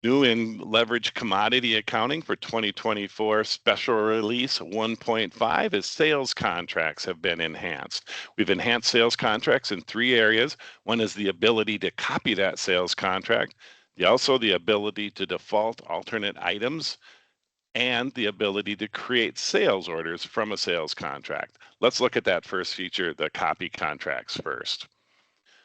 New in leverage commodity accounting for 2024 special release 1.5 is sales contracts have been enhanced. We've enhanced sales contracts in 3 areas. One is the ability to copy that sales contract, also the ability to default alternate items, and the ability to create sales orders from a sales contract. Let's look at that first feature, the copy contracts first.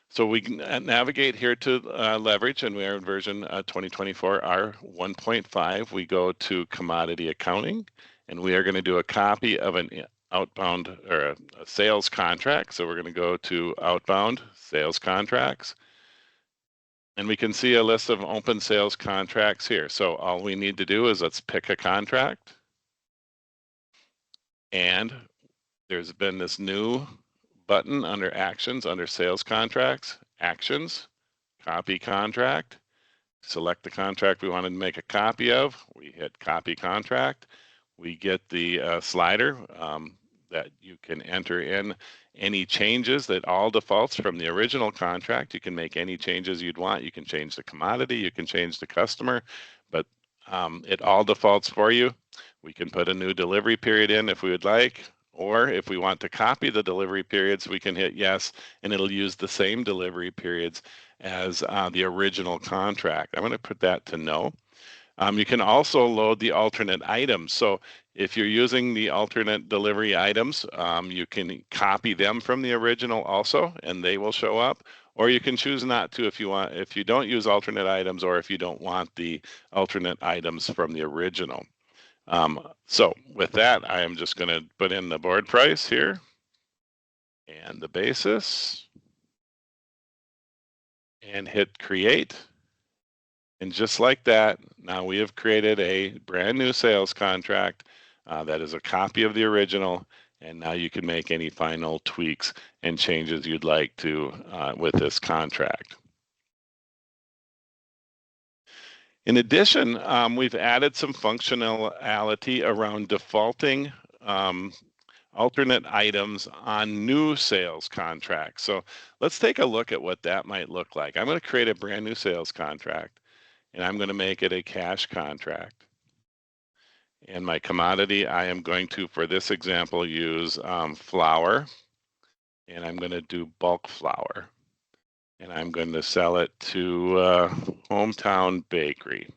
So we can navigate here to leverage, and we are in version 2024 R1.5. We go to commodity accounting, and we are going to do a copy of an outbound or a sales contract. So we're going to go to outbound sales contracts, and we can see a list of open sales contracts here. So all we need to do is let's pick a contract, and there's been this new button under actions, under sales contracts, actions, copy contract, select the contract we wanted to make a copy of. We hit copy contract. We get the slider that you can enter in any changes that all defaults from the original contract. You can make any changes you'd want. You can change the commodity, you can change the customer, but it all defaults for you. We can put a new delivery period in if we would like, or if we want to copy the delivery periods, we can hit yes, and it'll use the same delivery periods as the original contract. I'm going to put that to no. You can also load the alternate items. So if you're using the alternate delivery items, you can copy them from the original also, and they will show up. Or you can choose not to if you want, if you don't use alternate items, or if you don't want the alternate items from the original. So with that, I am just going to put in the board price here and the basis and hit create. And just like that, now we have created a brand new sales contract that is a copy of the original. And now you can make any final tweaks and changes you'd like to with this contract. In addition, we've added some functionality around defaulting alternate items on new sales contracts. So let's take a look at what that might look like. I'm going to create a brand new sales contract, and I'm going to make it a cash contract. And my commodity, I am going to, for this example, use flour, and I'm going to do bulk flour. And I'm going to sell it to Hometown Bakery.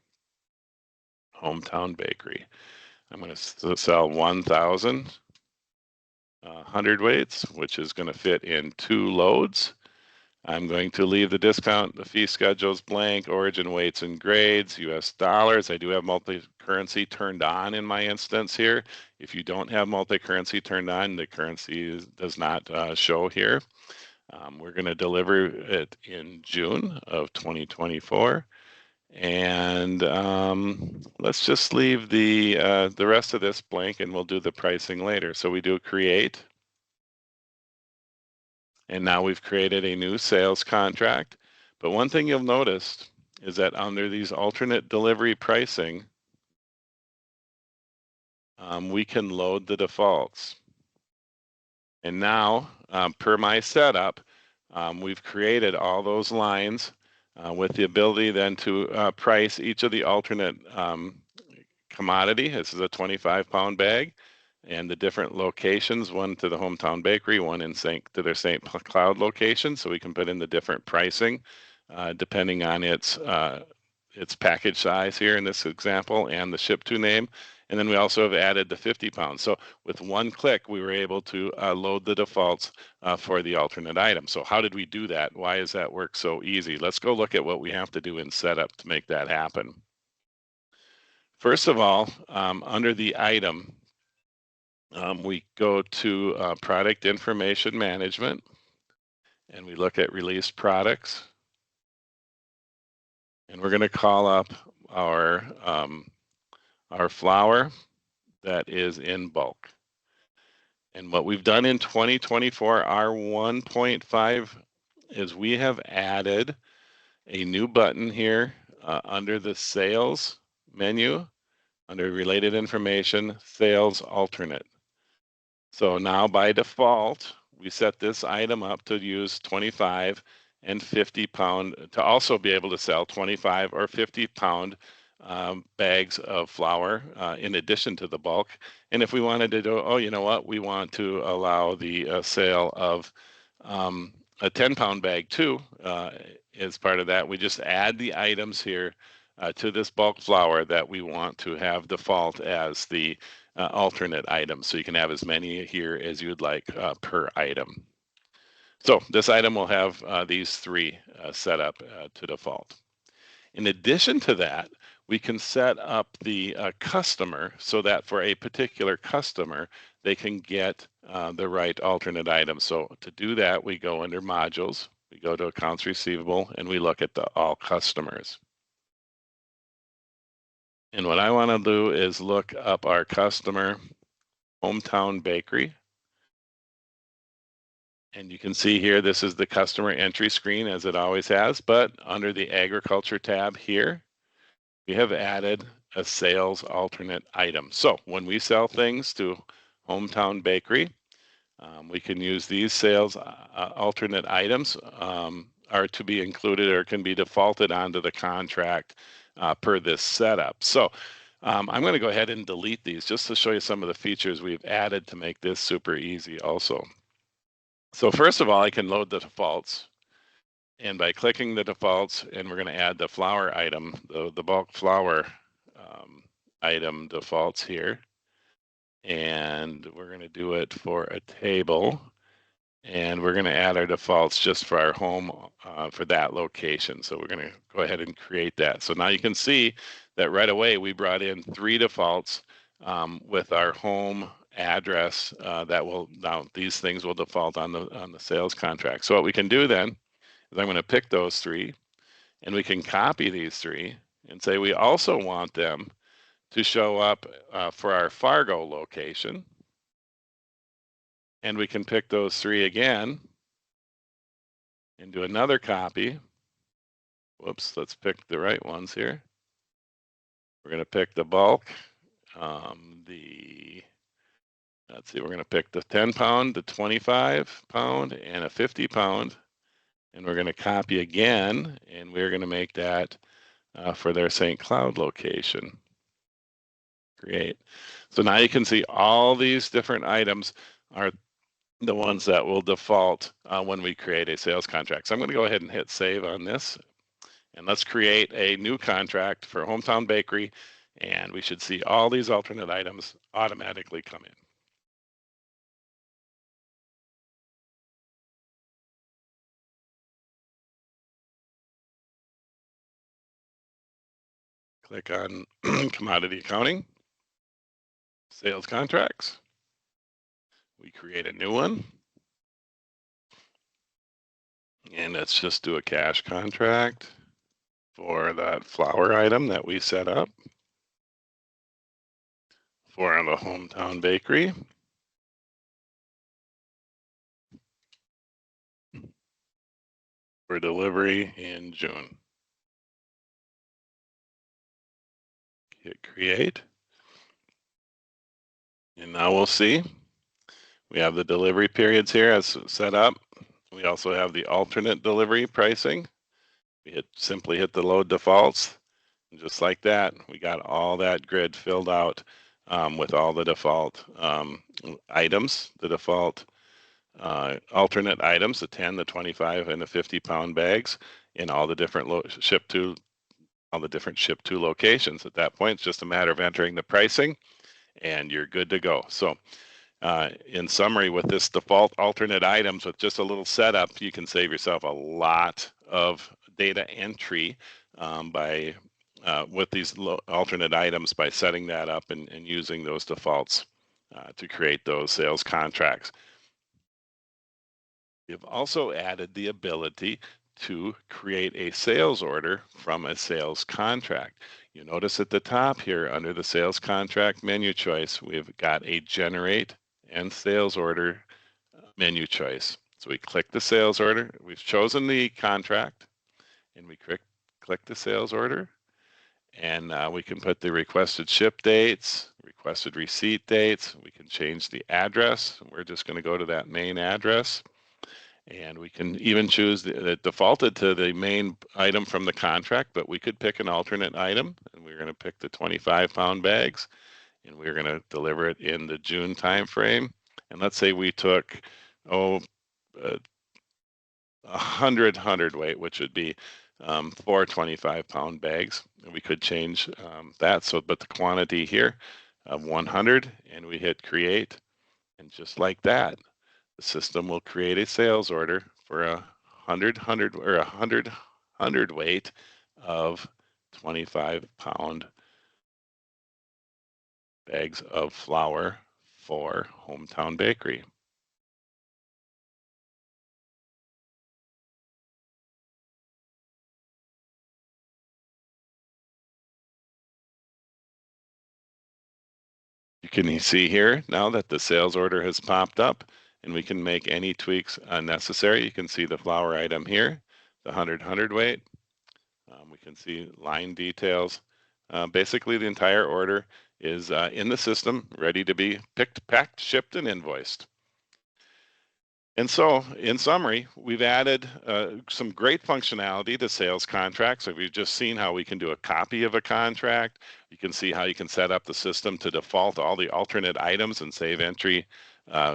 Hometown Bakery. I'm going to sell 1,000 hundredweights, which is going to fit in 2 loads. I'm going to leave the discount, the fee schedules blank, origin weights and grades, US dollars. I do have multi-currency turned on in my instance here. If you don't have multi-currency turned on, the currency does not show here. We're going to deliver it in June of 2024. And let's just leave the rest of this blank, and we'll do the pricing later. So we do create. And now we've created a new sales contract. But one thing you'll notice is that under these alternate delivery pricing, we can load the defaults. And now, per my setup, we've created all those lines with the ability then to price each of the alternate commodity. This is a 25-pound bag, and the different locations, one to the Hometown Bakery, one in to their St. Cloud location. So we can put in the different pricing depending on its package size here in this example and the ship to name. And then we also have added the 50 pounds. So with one click, we were able to load the defaults for the alternate item. So how did we do that? Why does that work so easy? Let's go look at what we have to do in setup to make that happen. First of all, under the item, we go to product information management, and we look at released products. And we're going to call up our flour that is in bulk. And what we've done in 2024 R1.5 is we have added a new button here under the sales menu, under related information, sales alternate. So now by default, we set this item up to use 25, and 50-pound, to also be able to sell 25 or 50-pound bags of flour in addition to the bulk. And if we wanted to do, oh, you know what, we want to allow the sale of a 10-pound bag too as part of that, we just add the items here to this bulk flour that we want to have default as the alternate items. So you can have as many here as you'd like per item. So this item will have these three set up to default. In addition to that, we can set up the customer so that for a particular customer, they can get the right alternate item. So to do that, we go under modules, we go to accounts receivable, and we look at the all customers. And what I want to do is look up our customer, Hometown Bakery. And you can see here, this is the customer entry screen as it always has, but under the agriculture tab here, we have added a sales alternate item. So when we sell things to Hometown Bakery, we can use these sales alternate items are to be included or can be defaulted onto the contract per this setup. So I'm going to go ahead and delete these just to show you some of the features we've added to make this super easy also. So first of all, I can load the defaults. And by clicking the defaults, and we're going to add the flour item, the bulk flour item defaults here. And we're going to do it for a table. And we're going to add our defaults just for our home for that location. So we're going to go ahead and create that. So now you can see that right away we brought in 3 defaults with our home address that will, now these things will default on the sales contract. So what we can do then is I'm going to pick those 3 and we can copy these 3 and say we also want them to show up for our Fargo location. And we can pick those 3 again and do another copy. Whoops, let's pick the right ones here. We're going to pick the bulk, let's see, we're going to pick the 10-pound, the 25-pound, and a 50-pound. And we're going to copy again, and we're going to make that for their St. Cloud location. Great. So now you can see all these different items are the ones that will default when we create a sales contract. So I'm going to go ahead and hit save on this. And let's create a new contract for Hometown Bakery. And we should see all these alternate items automatically come in. Click on commodity accounting, sales contracts. We create a new one. And let's just do a cash contract for that flour item that we set up for the Hometown Bakery. For delivery in June. Hit create. And now we'll see. We have the delivery periods here as set up. We also have the alternate delivery pricing. We simply hit the load defaults. And just like that, we got all that grid filled out with all the default items, the default alternate items, the 10, the 25, and the 50-pound bags in all the different ship to locations. At that point, it's just a matter of entering the pricing and you're good to go. So in summary, with this default alternate items, with just a little setup, you can save yourself a lot of data entry with these alternate items by setting that up and using those defaults to create those sales contracts. We've also added the ability to create a sales order from a sales contract. You notice at the top here under the sales contract menu choice, we've got a generate and sales order menu choice. So we click the sales order, we've chosen the contract, and we click the sales order, and we can put the requested ship dates, requested receipt dates, we can change the address. We're just going to go to that main address. And we can even choose that defaulted to the main item from the contract, but we could pick an alternate item, and we're going to pick the 25-pound bags, and we're going to deliver it in the June timeframe. And let's say we took, uh, 100 hundredweight, which would be 4 25-pound bags. And we could change that. So, but the quantity here of 100, and we hit create. And just like that, the system will create a sales order for 100 hundredweight of 25-pound bags of flour for Hometown Bakery. You can see here now that the sales order has popped up, and we can make any tweaks necessary. You can see the flour item here, the 100 hundredweight. We can see line details. Basically, the entire order is in the system, ready to be picked, packed, shipped, and invoiced. And so, in summary, we've added some great functionality to sales contracts. So we've just seen how we can do a copy of a contract. You can see how you can set up the system to default all the alternate items and save entry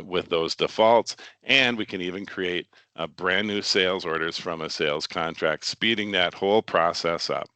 with those defaults. And we can even create brand new sales orders from a sales contract, speeding that whole process up.